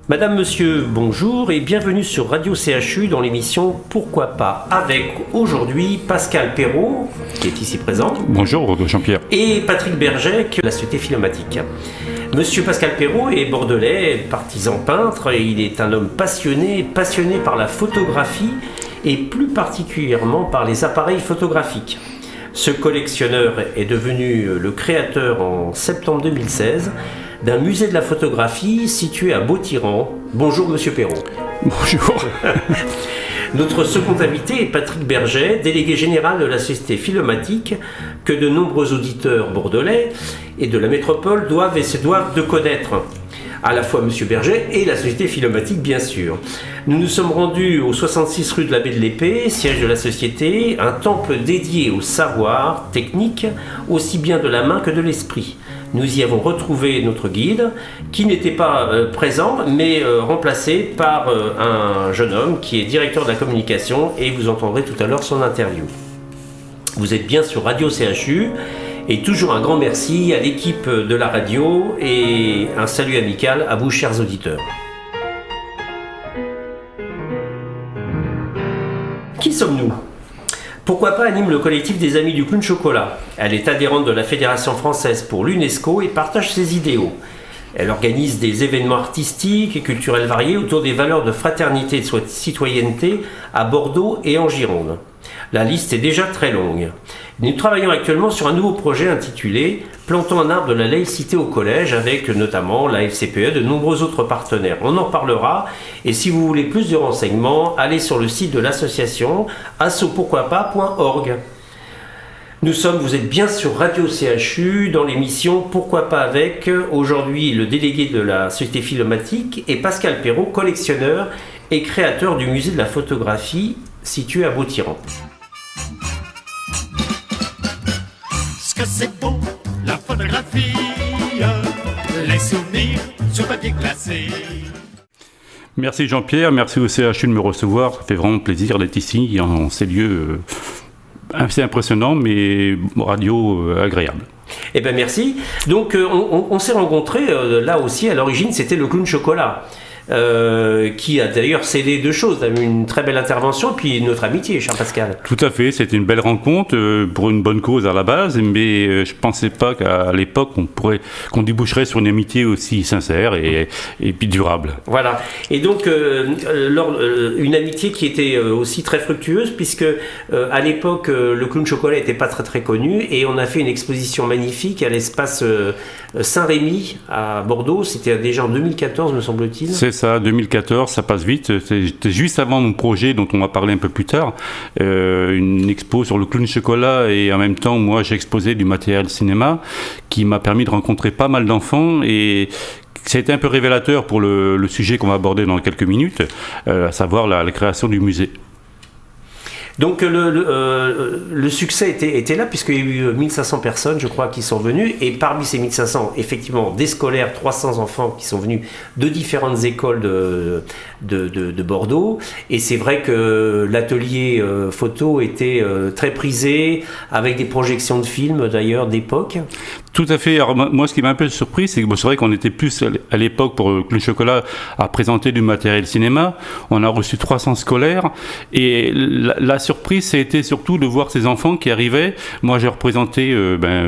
Madame, monsieur, bonjour et bienvenue sur Radio CHU dans l'émission Pourquoi pas, avec aujourd'hui Pascal Perrault, qui est ici présent. Bonjour Jean-Pierre. Et Patrick Berget, de la Société Philomatique. Monsieur Pascal Perrault est bordelais, partisan peintre, et il est un homme passionné par la photographie et plus particulièrement par les appareils photographiques. Ce collectionneur est devenu le créateur en septembre 2016 d'un musée de la photographie situé à Beau-Tyran. Bonjour Monsieur Perrault. Bonjour. Notre second invité est Patrick Berget, délégué général de la Société Philomatique, que de nombreux auditeurs bordelais et de la métropole doivent et se doivent de connaître. À la fois Monsieur Berget et la Société Philomatique, bien sûr. Nous nous sommes rendus au 66 rue de la Baie de l'Épée, siège de la Société, un temple dédié au savoir technique, aussi bien de la main que de l'esprit. Nous y avons retrouvé notre guide, qui n'était pas présent, mais remplacé par un jeune homme qui est directeur de la communication, et vous entendrez tout à l'heure son interview. Vous êtes bien sur Radio CHU, et toujours un grand merci à l'équipe de la radio, et un salut amical à vous, chers auditeurs. Qui sommes-nous ? Pourquoi pas anime le collectif des Amis du Clown Chocolat. Elle est adhérente de la Fédération française pour l'UNESCO et partage ses idéaux. Elle organise des événements artistiques et culturels variés autour des valeurs de fraternité et de citoyenneté à Bordeaux et en Gironde. La liste est déjà très longue. Nous travaillons actuellement sur un nouveau projet intitulé « Plantons un arbre de la laïcité au collège » avec notamment la FCPE et de nombreux autres partenaires. On en parlera et si vous voulez plus de renseignements, allez sur le site de l'association assopourquoipas.org. Vous êtes bien sur Radio CHU dans l'émission Pourquoi pas avec, aujourd'hui le délégué de la Société Philomatique et Pascal Perrault, collectionneur et créateur du musée de la photographie situé à Beau-Tyran. Ce que c'est beau, la photographie, les souvenirs sur papier glacé. Merci Jean-Pierre, merci au CHU de me recevoir. Ça fait vraiment plaisir d'être ici en ces lieux assez impressionnants mais radio agréable. Eh bien merci. Donc on s'est rencontrés là aussi, à l'origine c'était le Clown Chocolat. Qui a d'ailleurs scellé deux choses, une très belle intervention et puis notre amitié, cher Pascal. Tout à fait, c'était une belle rencontre pour une bonne cause à la base, mais je ne pensais pas qu'à l'époque qu'on déboucherait sur une amitié aussi sincère et puis durable. Voilà, et donc une amitié qui était aussi très fructueuse puisque à l'époque le Clown Chocolat n'était pas très très connu et on a fait une exposition magnifique à l'espace Saint-Rémy à Bordeaux, c'était déjà en 2014 me semble-t-il. C'est ça, 2014, ça passe vite. C'était juste avant mon projet dont on va parler un peu plus tard, une expo sur le Clown Chocolat et en même temps, moi, j'ai exposé du matériel cinéma qui m'a permis de rencontrer pas mal d'enfants et ça a été un peu révélateur pour le sujet qu'on va aborder dans quelques minutes, à savoir la création du musée. Donc le succès était là puisqu'il y a eu 1500 personnes je crois qui sont venues et parmi ces 1500 effectivement des scolaires, 300 enfants qui sont venus de différentes écoles de Bordeaux et c'est vrai que l'atelier photo était très prisé avec des projections de films d'ailleurs d'époque. Tout à fait. Alors moi, ce qui m'a un peu surpris, c'est que c'est vrai qu'on était plus à l'époque pour le Clown Chocolat à présenter du matériel cinéma. On a reçu 300 scolaires et la surprise, ça a été surtout de voir ces enfants qui arrivaient. Moi, j'ai représenté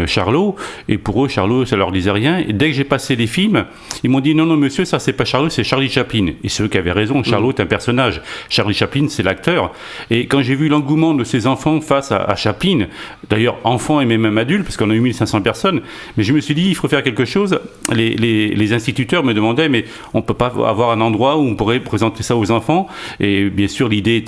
Charlot et pour eux, Charlot, ça leur disait rien. Et dès que j'ai passé les films, ils m'ont dit non, monsieur, ça c'est pas Charlot, c'est Charlie Chaplin. Et c'est eux qui avaient raison. Charlot est un personnage. Charlie Chaplin, c'est l'acteur. Et quand j'ai vu l'engouement de ces enfants face à Chaplin, d'ailleurs enfants et même adultes, parce qu'on a eu 1500 personnes. Mais je me suis dit, il faut faire quelque chose. Les instituteurs me demandaient, mais on ne peut pas avoir un endroit où on pourrait présenter ça aux enfants. Et bien sûr, l'idée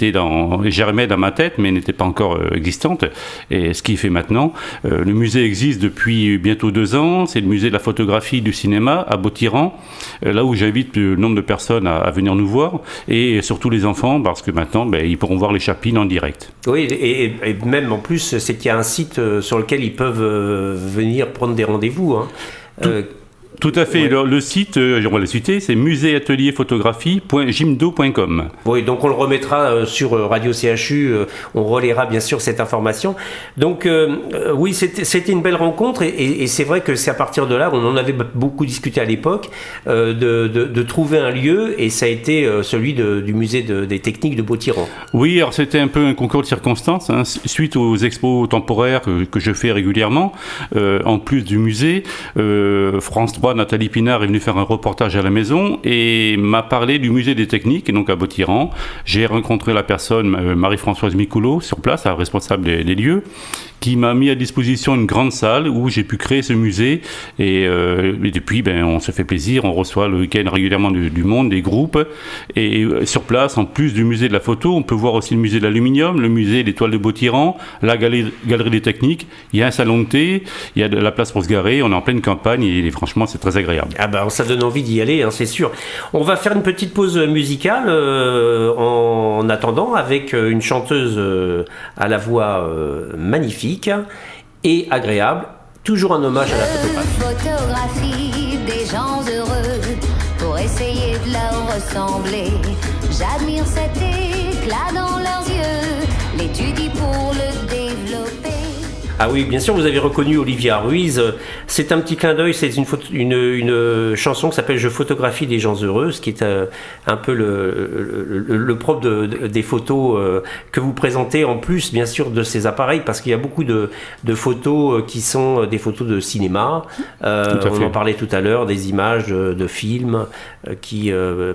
germait dans ma tête, mais n'était pas encore existante. Et ce qui est fait maintenant, le musée existe depuis bientôt 2 ans. C'est le musée de la photographie du cinéma à Beau-Tyran, là où j'invite le nombre de personnes à venir nous voir, et surtout les enfants, parce que maintenant, ils pourront voir les Chaplin en direct. Oui, et même en plus, c'est qu'il y a un site sur lequel ils peuvent venir prendre des rendez-vous. Tout à fait. Ouais. Le site, on va le citer, c'est muséeatelierphotographie.jimdo.com. Oui, donc on le remettra sur Radio CHU, on relaiera bien sûr cette information. Donc oui, c'était une belle rencontre et c'est vrai que c'est à partir de là, on en avait beaucoup discuté à l'époque, de trouver un lieu et ça a été celui du musée des techniques de Beau-Tyran. Oui, alors c'était un peu un concours de circonstances, hein, suite aux expos temporaires que je fais régulièrement, en plus du musée, France 3, Nathalie Pinard est venue faire un reportage à la maison et m'a parlé du musée des techniques, et donc à Beau-Tyran. J'ai rencontré la personne, Marie-Françoise Micoulot, sur place, la responsable des lieux, qui m'a mis à disposition une grande salle où j'ai pu créer ce musée et depuis on se fait plaisir, on reçoit le week-end régulièrement du monde, des groupes et sur place, en plus du musée de la photo, on peut voir aussi le musée de l'aluminium, le musée des toiles de Beau-Tyran, la galerie des techniques, il y a un salon de thé, il y a de la place pour se garer, on est en pleine campagne et franchement c'est très agréable. Ah bah ça donne envie d'y aller, hein, c'est sûr. On va faire une petite pause musicale en attendant avec une chanteuse à la voix magnifique et agréable, toujours un hommage à la photographie des gens heureux pour essayer de leur ressembler. J'admire cet éclat dans leurs yeux, l'étudie pour le développer. Ah oui, bien sûr, vous avez reconnu Olivia Ruiz. C'est un petit clin d'œil, c'est une chanson qui s'appelle « Je photographie des gens heureux », ce qui est un peu le propre des photos que vous présentez, en plus, bien sûr, de ces appareils, parce qu'il y a beaucoup de photos qui sont des photos de cinéma. On en parlait tout à l'heure, des images de films qui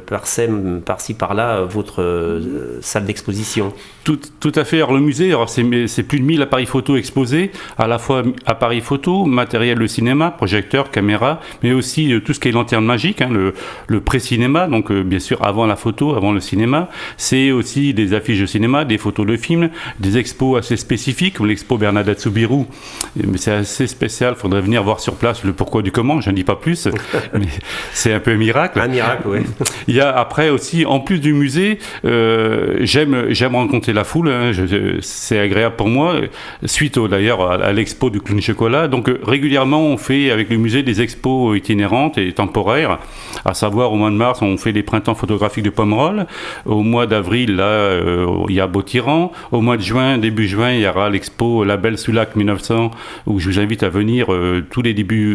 parsèment par-ci, par-là votre salle d'exposition. Tout à fait. Alors, le musée, c'est plus de 1000 appareils photo exposés, à la fois appareils photo, matériel de cinéma, projecteurs, caméras, mais aussi tout ce qui est lanterne magique, hein, le pré-cinéma, donc bien sûr avant la photo, avant le cinéma. C'est aussi des affiches de cinéma, des photos de films, des expos assez spécifiques, comme l'expo Bernadette Soubirous. Mais c'est assez spécial, il faudrait venir voir sur place le pourquoi du comment, je ne dis pas plus, mais c'est un peu un miracle. Un miracle, oui. Il y a après aussi, en plus du musée, j'aime rencontrer la foule, hein, c'est agréable pour moi, suite d'ailleurs à l'expo du Clown Chocolat. Donc régulièrement on fait avec le musée des expos itinérantes et temporaires, à savoir au mois de mars on fait les printemps photographiques de Pomerol, au mois d'avril là il y a Beau-Tyran, au mois de juin, début juin, il y aura l'expo Label Soulac 1900 où je vous invite à venir tous les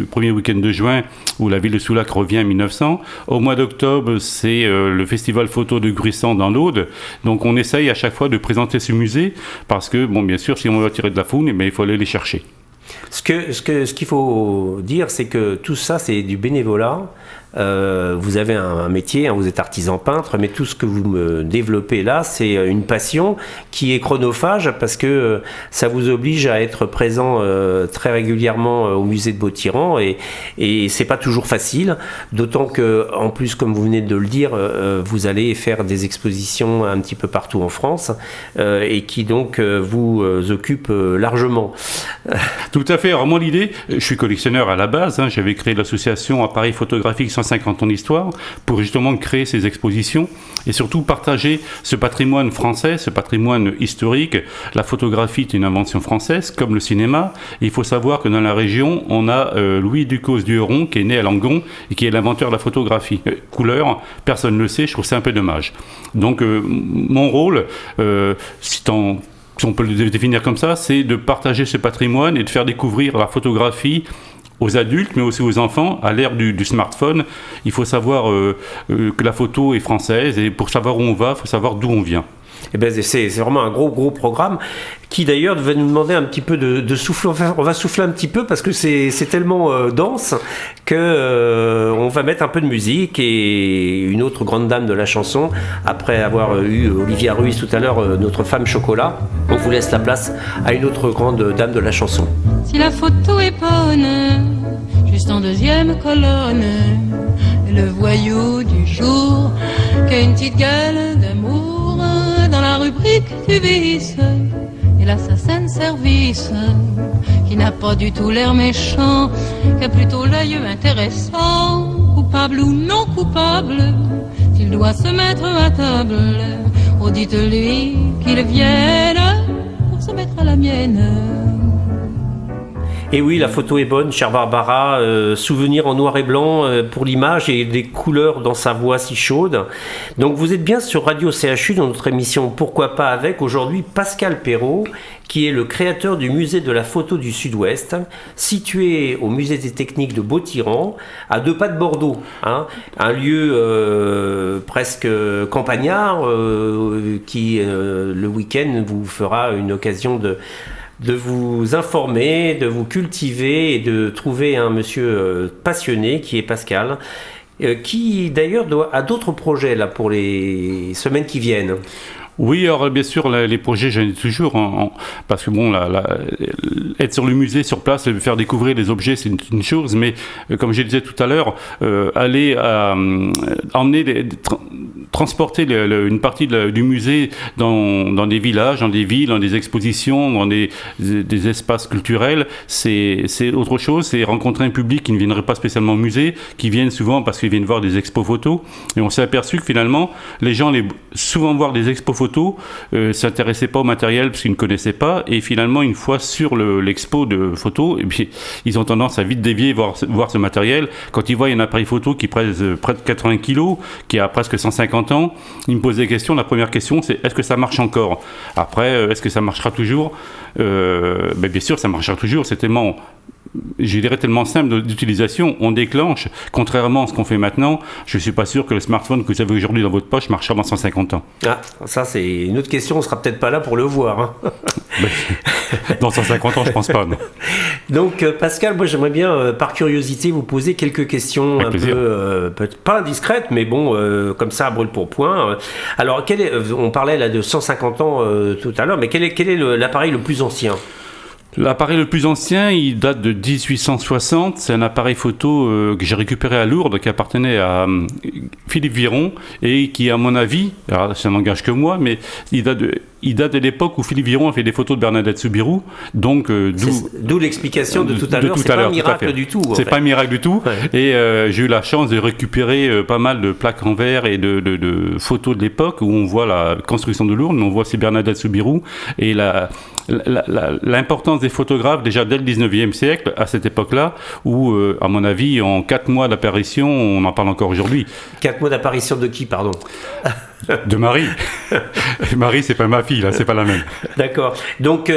premiers week-ends de juin où la ville de Soulac revient en 1900. Au mois d'octobre c'est le festival photo de Gruissant dans l'Aude. Donc on essaye à chaque fois de présenter ce musée parce que bon bien sûr si on veut attirer de la foule, il faut aller les chercher. Ce qu'il faut dire, c'est que tout ça, c'est du bénévolat. Vous avez un métier, hein, vous êtes artisan peintre, mais tout ce que vous me développez là, c'est une passion qui est chronophage parce que ça vous oblige à être présent très régulièrement au musée de Beau-Tyran et c'est pas toujours facile, d'autant que en plus, comme vous venez de le dire, vous allez faire des expositions un petit peu partout en France et qui donc vous occupent largement. Tout à fait. Alors moi l'idée, je suis collectionneur à la base, hein, j'avais créé l'association Appareils photographiques 150 ans d'histoire pour justement créer ces expositions et surtout partager ce patrimoine français, ce patrimoine historique. La photographie est une invention française comme le cinéma. Et il faut savoir que dans la région, on a Louis Ducos du Huron qui est né à Langon et qui est l'inventeur de la photographie. Couleur, personne ne le sait, je trouve ça un peu dommage. Donc mon rôle, si on peut le définir comme ça, c'est de partager ce patrimoine et de faire découvrir la photographie aux adultes, mais aussi aux enfants. À l'ère du smartphone, il faut savoir que la photo est française et pour savoir où on va, il faut savoir d'où on vient. Eh ben c'est vraiment un gros programme qui d'ailleurs devait nous demander un petit peu de souffler. Enfin, on va souffler un petit peu parce que c'est tellement dense que on va mettre un peu de musique et une autre grande dame de la chanson. Après avoir eu Olivia Ruiz tout à l'heure, notre femme chocolat, on vous laisse la place à une autre grande dame de la chanson. Si la photo est bonne, juste en deuxième colonne, le voyou du jour qui a une petite gueule d'amour dans la rubrique du vice et l'assassin de service qui n'a pas du tout l'air méchant, qui a plutôt l'œil intéressant, coupable ou non coupable, s'il doit se mettre à table, oh dites-lui qu'il vienne pour se mettre à la mienne. Et oui, la photo est bonne, chère Barbara. Souvenir en noir et blanc pour l'image et des couleurs dans sa voix si chaude. Donc vous êtes bien sur Radio CHU dans notre émission Pourquoi pas avec aujourd'hui Pascal Perrault, qui est le créateur du musée de la photo du Sud-Ouest, situé au musée des techniques de Beau-Tyran, à 2 pas de Bordeaux. Un lieu presque campagnard qui, le week-end, vous fera une occasion de vous informer, de vous cultiver et de trouver un monsieur passionné qui est Pascal, qui d'ailleurs a d'autres projets là pour les semaines qui viennent. Oui, alors bien sûr, les projets, j'en ai toujours, parce que bon, être sur le musée, sur place, et faire découvrir les objets, c'est une chose, mais comme je disais tout à l'heure, aller transporter une partie du musée dans des villages, dans des villes, dans des expositions, dans des espaces culturels, c'est autre chose, c'est rencontrer un public qui ne viendrait pas spécialement au musée, qui viennent souvent parce qu'ils viennent voir des expos photos, et on s'est aperçu que finalement, les gens allaient souvent voir des expos photos, s'intéressaient pas au matériel parce qu'ils ne connaissaient pas, et finalement une fois sur l'expo de photos, et puis ils ont tendance à vite dévier voir ce matériel. Quand ils voient un appareil photo qui pèse près de 80 kg, qui a presque 150 ans, ils me posent des questions. La première question, c'est est-ce que ça marche encore? Après, est-ce que ça marchera toujours? Bien sûr, ça marchera toujours. C'est tellement, je dirais, tellement simple d'utilisation. On déclenche, contrairement à ce qu'on fait maintenant. Je ne suis pas sûr que le smartphone que vous avez aujourd'hui dans votre poche marchera dans 150 ans. Ah, ça c'est une autre question, on ne sera peut-être pas là pour le voir. Dans 150 ans, je ne pense pas. Non. Donc Pascal, moi j'aimerais bien, par curiosité, vous poser quelques questions un peu, pas indiscrètes, mais bon, comme ça à brûle pour point. Alors, on parlait là de 150 ans tout à l'heure, mais quel est l'appareil le plus ancien? L'appareil le plus ancien, il date de 1860. C'est un appareil photo que j'ai récupéré à Lourdes, qui appartenait à Philippe Viron, et qui, à mon avis, alors ça n'engage que moi, mais il date de l'époque où Philippe Viron a fait des photos de Bernadette Soubirous. Donc, d'où l'explication de tout à l'heure. C'est pas un miracle du tout. C'est pas un miracle du tout. Ouais. Et j'ai eu la chance de récupérer pas mal de plaques en verre et de photos de l'époque où on voit la construction de Lourdes, mais on voit aussi Bernadette Soubirous et l'importance des photographes déjà dès le 19e siècle, à cette époque-là, où, à mon avis, en 4 mois d'apparition, on en parle encore aujourd'hui. 4 mois d'apparition de qui, pardon? De Marie. Marie, c'est pas ma fille, là, c'est pas la même. D'accord. Donc,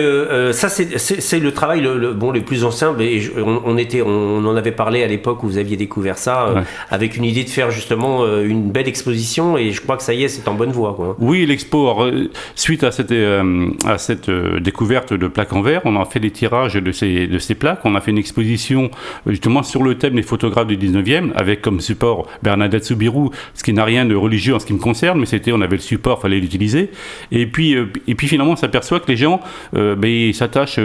ça, c'est le travail le plus ancien. On en avait parlé à l'époque où vous aviez découvert ça, ouais. Avec une idée de faire justement une belle exposition, et je crois que ça y est, c'est en bonne voie, quoi. Oui, l'expo, suite à cette découverte de plaques en verre, on a fait des tirages de ces plaques. On a fait une exposition justement sur le thème des photographes du 19e, avec comme support Bernadette Soubirous, ce qui n'a rien de religieux en ce qui me concerne, mais on avait le support, fallait l'utiliser. Et puis finalement, on s'aperçoit que les gens ils s'attachent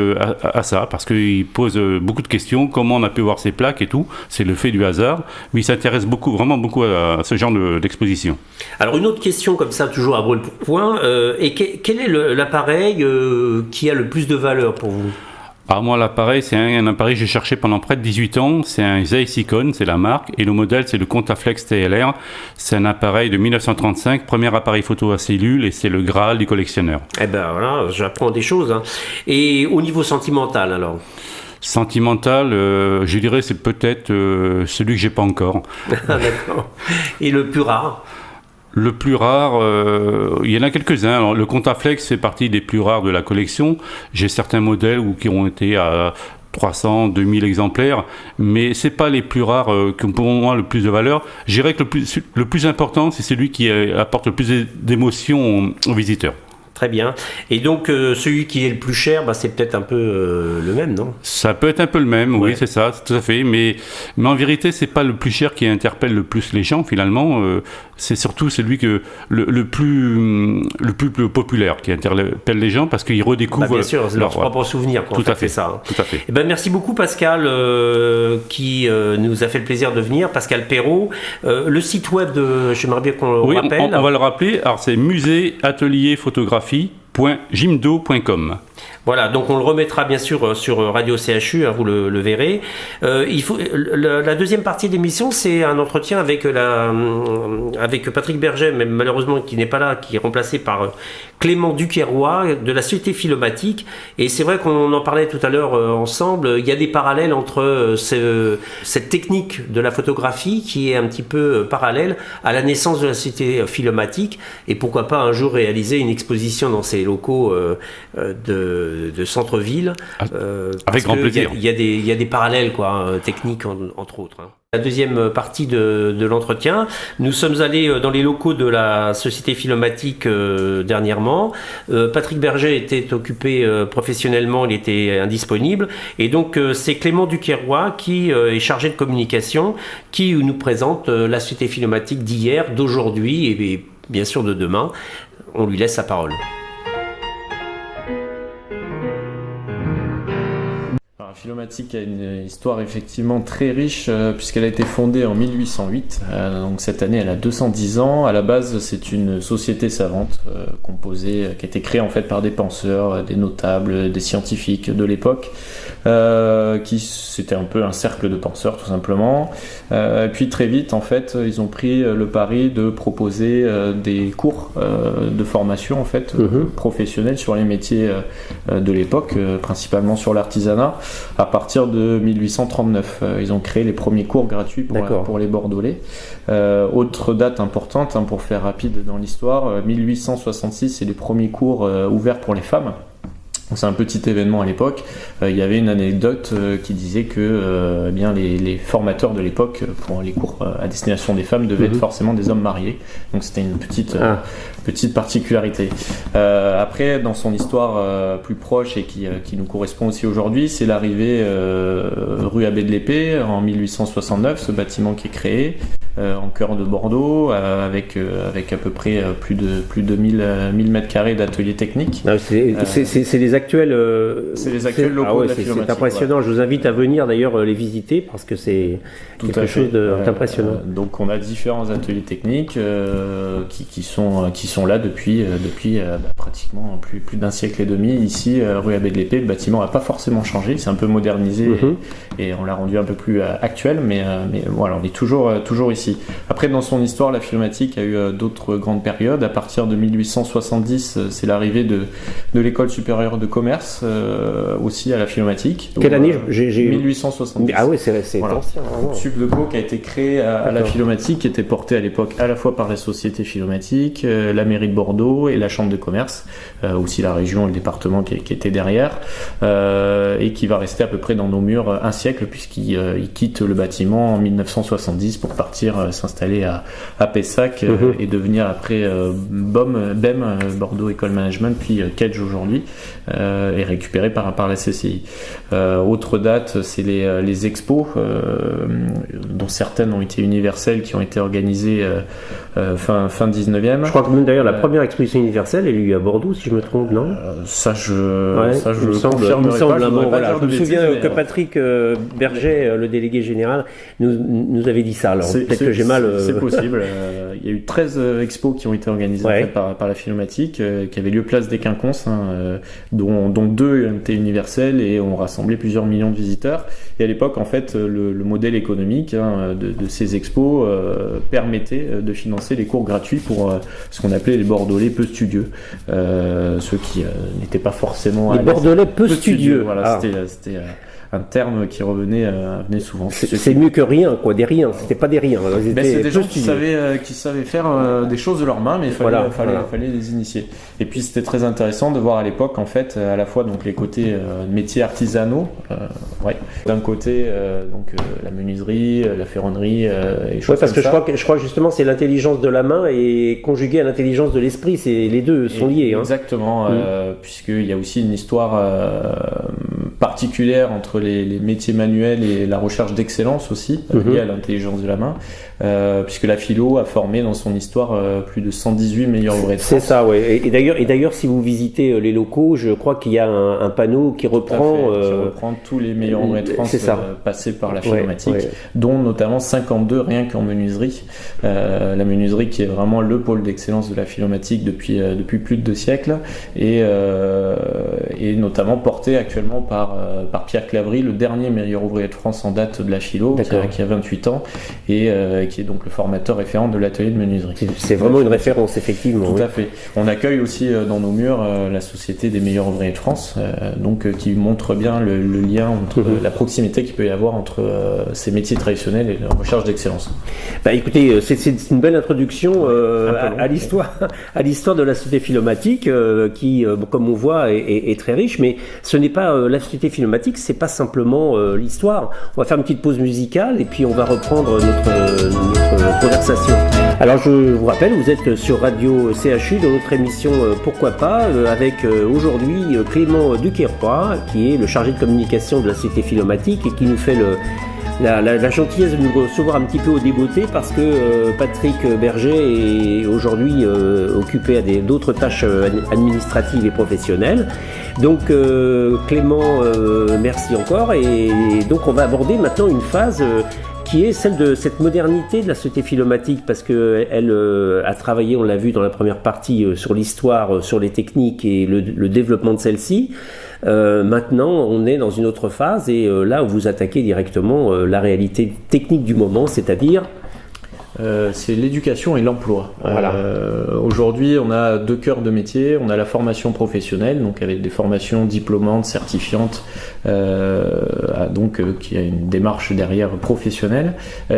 à ça, parce qu'ils posent beaucoup de questions, comment on a pu voir ces plaques et tout. C'est le fait du hasard, mais ils s'intéressent vraiment beaucoup à ce genre d'exposition. Alors une autre question comme ça, toujours à brûle pour point, et quel est l'appareil qui a le plus de valeur pour vous? Alors moi, l'appareil, c'est un appareil que j'ai cherché pendant près de 18 ans. C'est un Zeiss Ikon, c'est la marque. Et le modèle, c'est le Contaflex TLR. C'est un appareil de 1935, premier appareil photo à cellule, et c'est le Graal du collectionneur. Eh ben voilà, j'apprends des choses. Hein. Et au niveau sentimental, alors? Sentimental, je dirais, c'est peut-être celui que j'ai pas encore. D'accord. Et le plus rare? Le plus rare, il y en a quelques-uns. Alors, le Contaflex fait partie des plus rares de la collection. J'ai certains modèles qui ont été à 300, 2000 exemplaires, mais c'est pas les plus rares qui ont pour moi le plus de valeur. Je dirais que le plus important, c'est celui qui apporte le plus d'émotion aux visiteurs. Très bien. Et donc, celui qui est le plus cher, c'est peut-être un peu le même, non? Ça peut être un peu le même, oui, c'est ça, tout à fait. Mais en vérité, c'est pas le plus cher qui interpelle le plus les gens, finalement. C'est surtout celui le plus populaire qui interpelle les gens, parce qu'ils redécouvrent... bien sûr, leur propre souvenir. Tout à fait. Ça. Tout à fait. Et merci beaucoup, Pascal, qui nous a fait le plaisir de venir. Pascal Perrault. Le site web j'aimerais bien qu'on le rappelle. On va le rappeler. Alors, c'est musée atelier photographie.jimdo.com. Voilà, donc on le remettra bien sûr sur Radio CHU, hein, vous le verrez. La deuxième partie de l'émission, c'est un entretien avec Patrick Berger, mais malheureusement qui n'est pas là, qui est remplacé par Clément Duquerrois de la Société Philomatique. Et c'est vrai qu'on en parlait tout à l'heure ensemble, il y a des parallèles entre cette technique de la photographie qui est un petit peu parallèle à la naissance de la Société Philomatique, et pourquoi pas un jour réaliser une exposition dans ces locaux de centre-ville. Avec grand plaisir. Il y a des parallèles techniques entre autres. Hein. La deuxième partie de l'entretien, nous sommes allés dans les locaux de la Société Philomatique dernièrement. Patrick Berger était occupé professionnellement, il était indisponible. Et donc c'est Clément Duquerrois qui est chargé de communication, qui nous présente la Société Philomatique d'hier, d'aujourd'hui et bien sûr de demain. On lui laisse la parole. Philomatique a une histoire effectivement très riche puisqu'elle a été fondée en 1808. Donc cette année, elle a 210 ans. À la base, c'est une société savante composée, qui a été créée en fait par des penseurs, des notables, des scientifiques de l'époque. C'était un peu un cercle de penseurs tout simplement. Et puis très vite, en fait, ils ont pris le pari de proposer des cours de formation en fait professionnels sur les métiers de l'époque, principalement sur l'artisanat. À partir de 1839, ils ont créé les premiers cours gratuits pour les Bordelais. Autre date importante, pour faire rapide dans l'histoire, 1866, c'est les premiers cours ouverts pour les femmes. Donc c'est un petit événement à l'époque. Il y avait une anecdote qui disait que les formateurs de l'époque pour les cours à destination des femmes devaient être forcément des hommes mariés. Donc c'était une petite particularité. Après, dans son histoire plus proche et qui nous correspond aussi aujourd'hui, c'est l'arrivée rue Abbé de l'Épée en 1869, ce bâtiment qui est créé en cœur de Bordeaux avec à peu près plus de 1000 mètres carrés d'ateliers techniques. C'est les actuels. C'est les actuels locaux de la Philomatique. C'est impressionnant. Ouais. Je vous invite à venir d'ailleurs les visiter parce que c'est quelque chose d'impressionnant. Donc on a différents ateliers techniques qui sont là depuis pratiquement plus d'un siècle et demi. Ici, rue Abbé de l'Épée, le bâtiment n'a pas forcément changé. C'est un peu modernisé et on l'a rendu un peu plus actuel, mais voilà, on est toujours ici. Après, dans son histoire, la Philomatique a eu d'autres grandes périodes. À partir de 1870, c'est l'arrivée de l'école supérieure de commerce aussi à la Philomatique. Quelle année 1870. Ah oui, c'est voilà. ancien. Subdeco qui a été créé à la Philomatique, qui était porté à l'époque à la fois par la Société Philomatique, la mairie de Bordeaux et la Chambre de commerce, aussi la région et le département qui était derrière, et qui va rester à peu près dans nos murs un siècle puisqu'il quitte le bâtiment en 1970 pour partir s'installer à Pessac et devenir après BEM, Bordeaux École Management, puis Kedge aujourd'hui, et récupéré par la CCI. Autre date, c'est les expos, dont certaines ont été universelles, qui ont été organisées fin 19e. Je crois que même d'ailleurs la première exposition universelle elle est eu à Bordeaux, si je me trompe, non ? Je me souviens que Patrick Berger, le délégué général, nous avait dit ça. Alors peut-être que j'ai mal. C'est possible. Il y a eu 13 expos qui ont été organisées en fait, par la Philomatique, qui avaient lieu place des Quinconces, dont 2 étaient universelles et ont rassemblé plusieurs millions de visiteurs. Et à l'époque, en fait, le modèle économique de ces expos permettait de financer les cours gratuits pour ce qu'on appelait les Bordelais peu studieux, ceux qui n'étaient pas forcément les Bordelais peu studieux. Voilà, c'était un terme qui revenait souvent. C'est mieux que rien, quoi, des riens. C'était pas des riens. C'est des gens qui savaient faire des choses de leurs mains, mais il fallait les initier. Et puis c'était très intéressant de voir à l'époque, en fait, à la fois donc les côtés métiers artisanaux, d'un côté la menuiserie, la ferronnerie, et choses parce comme que ça. Je crois justement c'est l'intelligence de la main et conjuguée à l'intelligence de l'esprit. Les deux sont liés. Exactement, puisqu'il y a aussi une histoire particulière entre les métiers manuels et la recherche d'excellence aussi, liée à l'intelligence de la main, puisque la philo a formé dans son histoire plus de 118 meilleurs ouvriers de France. C'est ça, oui. Et d'ailleurs, si vous visitez les locaux, je crois qu'il y a un panneau qui reprend tous les meilleurs ouvriers de France passés par la philomatique, dont notamment 52 rien qu'en menuiserie. La menuiserie qui est vraiment le pôle d'excellence de la philomatique depuis plus de 2 siècles, et notamment porté actuellement par Pierre Clavry, le dernier meilleur ouvrier de France en date de la philo, qui a 28 ans, et qui est donc le formateur référent de l'atelier de menuiserie. C'est vraiment une référence, effectivement. Tout à fait. On accueille aussi dans nos murs la Société des meilleurs ouvriers de France, qui montre bien le lien entre la proximité qu'il peut y avoir entre ces métiers traditionnels et la recherche d'excellence. Écoutez, c'est une belle introduction à l'histoire de la Société philomatique, qui, comme on voit, est très riche. Mais ce n'est pas la Société philomatique, c'est pas simplement l'histoire. On va faire une petite pause musicale et puis on va reprendre notre conversation. Alors je vous rappelle, vous êtes sur Radio CHU dans notre émission Pourquoi pas, avec aujourd'hui Clément Duquesroy, qui est le chargé de communication de la Société philomatique et qui nous fait la gentillesse de nous recevoir un petit peu au débeauté, parce que Patrick Berger est aujourd'hui occupé à d'autres tâches administratives et professionnelles. Donc Clément, merci encore, et donc on va aborder maintenant une phase qui est celle de cette modernité de la société philomatique, parce qu'elle a travaillé, on l'a vu dans la première partie, sur l'histoire, sur les techniques et le développement de celle-ci. Maintenant, on est dans une autre phase, et là, vous attaquez directement la réalité technique du moment, c'est-à-dire... c'est l'éducation et l'emploi. Voilà. Aujourd'hui, on a 2 cœurs de métier. On a la formation professionnelle, donc avec des formations diplômantes, certifiantes, qui a une démarche derrière professionnelle,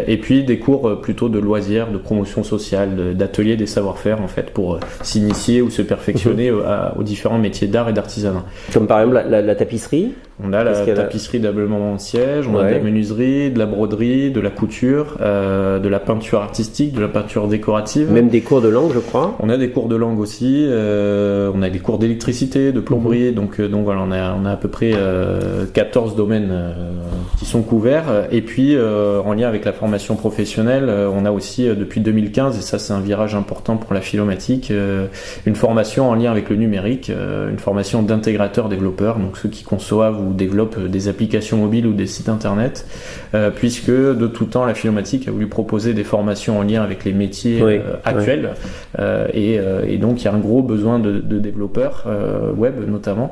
et puis des cours plutôt de loisirs, de promotion sociale, d'ateliers des savoir-faire, en fait, pour s'initier ou se perfectionner aux différents métiers d'art et d'artisanat. Comme par exemple la tapisserie. On a la tapisserie d'ameublement de siège, on a de la menuiserie, de la broderie, de la couture, de la peinture artistique, de la peinture décorative. Même des cours de langue, je crois. On a des cours de langue aussi, on a des cours d'électricité, de plomberie, donc voilà, on a à peu près 14 domaines qui sont couverts. Et puis, en lien avec la formation professionnelle, on a aussi depuis 2015, et ça c'est un virage important pour la philomatique, une formation en lien avec le numérique, une formation d'intégrateur développeur, donc ceux qui conçoivent ou développent des applications mobiles ou des sites internet, puisque de tout temps la philomatique a voulu proposer des formations en lien avec les métiers actuels, et donc il y a un gros besoin de développeurs web notamment,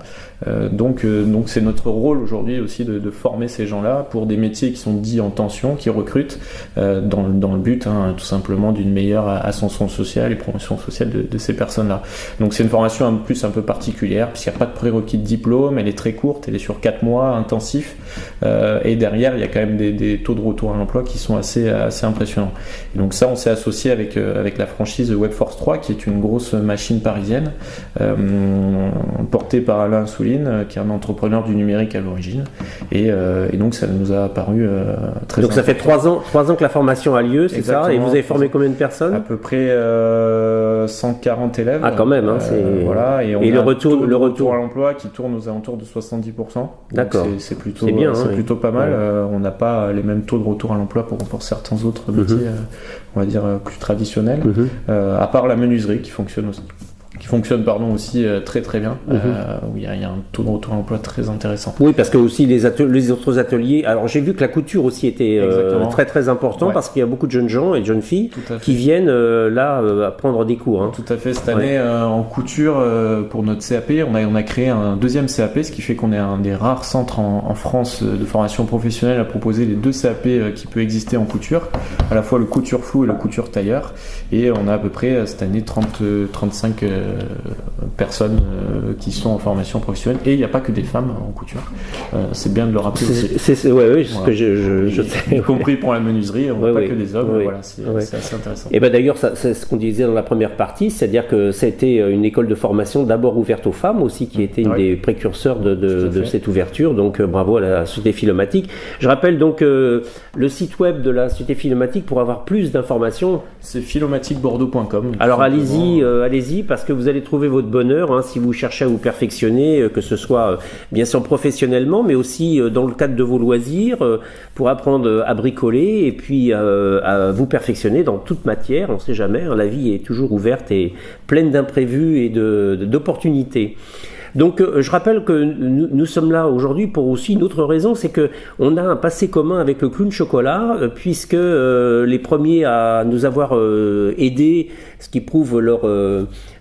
donc c'est notre rôle aujourd'hui aussi de former ces gens-là pour des métiers qui sont dits en tension, qui recrutent dans le but tout simplement d'une meilleure ascension sociale et promotion sociale de ces personnes-là. Donc c'est une formation un peu particulière, puisqu'il n'y a pas de prérequis de diplôme, elle est très courte, elle est sur 4 mois, intensif, et derrière il y a quand même des taux de retour à l'emploi qui sont assez impressionnants. Et donc ça, on s'est associé avec la franchise Webforce 3, qui est une grosse machine parisienne, portée par Alain Souline, qui est un entrepreneur du numérique à l'origine, et donc ça nous a paru très donc important. Ça fait 3 ans que la formation a lieu, c'est exactement, ça? Et vous avez formé combien de personnes? À peu près 140 élèves. Ah, quand même, voilà, et le retour à l'emploi qui tourne aux alentours de 70%. D'accord. C'est plutôt, bien, plutôt pas mal. On n'a pas les mêmes taux de retour à l'emploi pour certains autres métiers, on va dire plus traditionnels, à part la menuiserie qui fonctionne aussi très très bien, où il y a un taux de retour à l'emploi très intéressant. Oui, parce que aussi les autres ateliers, alors j'ai vu que la couture aussi était très très important, parce qu'il y a beaucoup de jeunes gens et de jeunes filles qui viennent là prendre des cours. Tout à fait. Cette année, en couture, pour notre CAP, on a créé un deuxième CAP, ce qui fait qu'on est un des rares centres en France de formation professionnelle à proposer les 2 CAP qui peut exister en couture, à la fois le couture flou et le couture tailleur, et on a à peu près cette année 35 personnes qui sont en formation professionnelle, et il n'y a pas que des femmes en couture, c'est bien de le rappeler aussi. C'est ce que je sais, y compris pour la menuiserie, on n'a pas que des hommes, voilà, c'est assez intéressant. Et d'ailleurs, c'est ce qu'on disait dans la première partie, c'est-à-dire que ça a été une école de formation d'abord ouverte aux femmes aussi, qui était une des précurseurs de cette ouverture, donc bravo à la Société philomatique. Je rappelle donc le site web de la Société philomatique pour avoir plus d'informations. C'est philomatiquebordeaux.com. Alors allez-y, parce que vous allez trouver votre bonheur. porte-bonheur si vous cherchez à vous perfectionner, que ce soit bien sûr professionnellement, mais aussi dans le cadre de vos loisirs, pour apprendre à bricoler et puis à vous perfectionner dans toute matière. On ne sait jamais, la vie est toujours ouverte et pleine d'imprévus et d'opportunités. Donc je rappelle que nous sommes là aujourd'hui pour aussi une autre raison, c'est que on a un passé commun avec le Clown Chocolat, puisque les premiers à nous avoir aidés, ce qui prouve leur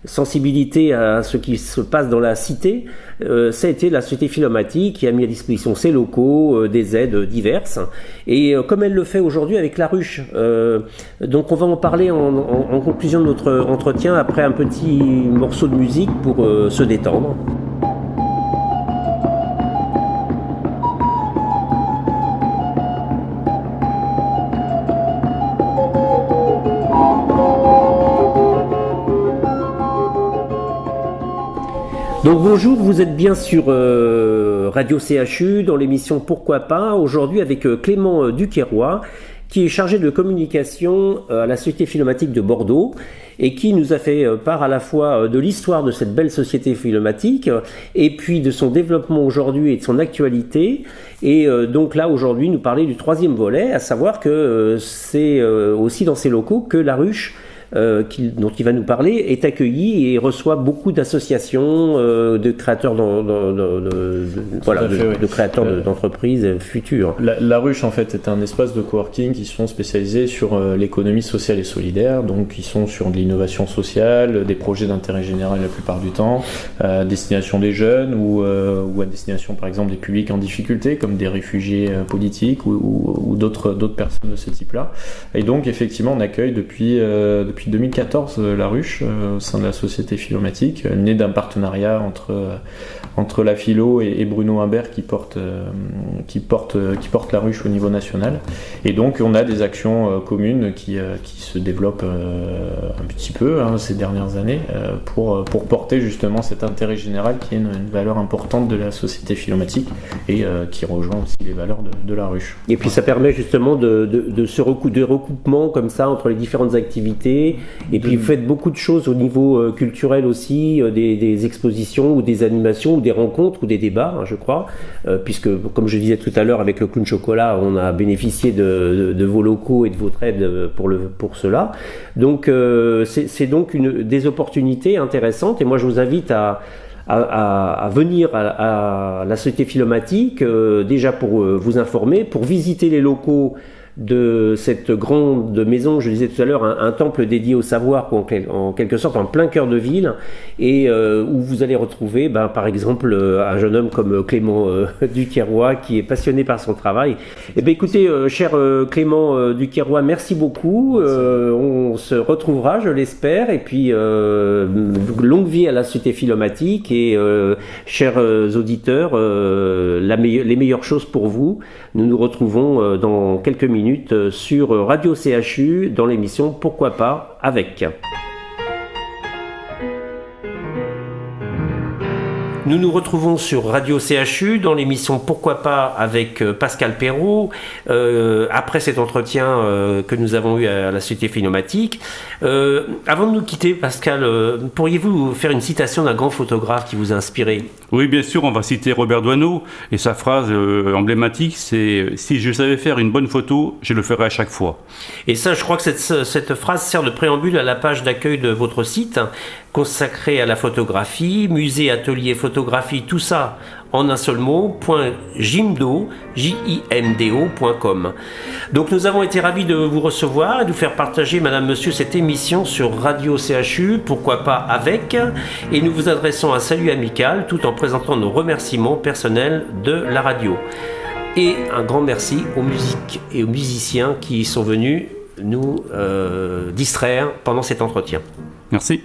sensibilité à ce qui se passe dans la cité, ça a été la Société Philomatique qui a mis à disposition ses locaux, des aides diverses, et comme elle le fait aujourd'hui avec La Ruche. Donc on va en parler en conclusion de notre entretien après un petit morceau de musique pour se détendre. Donc bonjour, vous êtes bien sur Radio CHU dans l'émission Pourquoi pas, aujourd'hui avec Clément Duquerrois qui est chargé de communication à la Société Philomatique de Bordeaux et qui nous a fait part à la fois de l'histoire de cette belle société philomatique et puis de son développement aujourd'hui et de son actualité. Et donc là aujourd'hui nous parler du troisième volet, à savoir que c'est aussi dans ces locaux que La Ruche dont il va nous parler, est accueilli et reçoit beaucoup d'associations, de créateurs de créateurs d'entreprises futures. La Ruche en fait est un espace de coworking qui sont spécialisés sur l'économie sociale et solidaire, donc ils sont sur de l'innovation sociale, des projets d'intérêt général la plupart du temps, à destination des jeunes ou à destination par exemple des publics en difficulté comme des réfugiés politiques ou d'autres personnes de ce type-là. Et donc effectivement on accueille depuis 2014 La Ruche au sein de la Société Philomatique, née d'un partenariat entre la Philo et Bruno Imbert qui porte La Ruche au niveau national. Et donc on a des actions communes qui se développent un petit peu ces dernières années pour porter justement cet intérêt général qui est une valeur importante de la Société Philomatique et qui rejoint aussi les valeurs de La Ruche. Et puis ça permet justement de recoupement comme ça entre les différentes activités. Et puis vous faites beaucoup de choses au niveau culturel aussi, des expositions ou des animations ou des rencontres ou des débats, je crois, puisque comme je disais tout à l'heure avec le Clown Chocolat, on a bénéficié de vos locaux et de votre aide pour cela. Donc c'est donc des opportunités intéressantes et moi je vous invite à venir à la Société Philomatique déjà pour vous informer, pour visiter les locaux de cette grande maison, je disais tout à l'heure, un temple dédié au savoir en quelque sorte en plein cœur de ville et où vous allez retrouver par exemple un jeune homme comme Clément Duquerrois qui est passionné par son travail. Et écoutez, cher Clément Duquerrois, merci beaucoup. On se retrouvera, je l'espère, et puis longue vie à la Société Philomatique et chers auditeurs, les meilleures choses pour vous. Nous nous retrouvons dans quelques minutes sur Radio CHU dans l'émission Pourquoi pas avec. Nous nous retrouvons sur Radio CHU dans l'émission Pourquoi pas avec Pascal Perrault, après cet entretien que nous avons eu à la Société Philomatique. Avant de nous quitter, Pascal, pourriez-vous faire une citation d'un grand photographe qui vous a inspiré ? Oui, bien sûr, on va citer Robert Doisneau, et sa phrase emblématique, c'est « Si je savais faire une bonne photo, je le ferais à chaque fois ». Et ça, je crois que cette phrase sert de préambule à la page d'accueil de votre site, consacré à la photographie, musée, atelier, photographie, tout ça en un seul mot, .jimdo.com. Donc nous avons été ravis de vous recevoir et de vous faire partager, madame, monsieur, cette émission sur Radio CHU, pourquoi pas avec, et nous vous adressons un salut amical tout en présentant nos remerciements personnels de la radio. Et un grand merci aux musiques et aux musiciens qui sont venus nous distraire pendant cet entretien. Merci.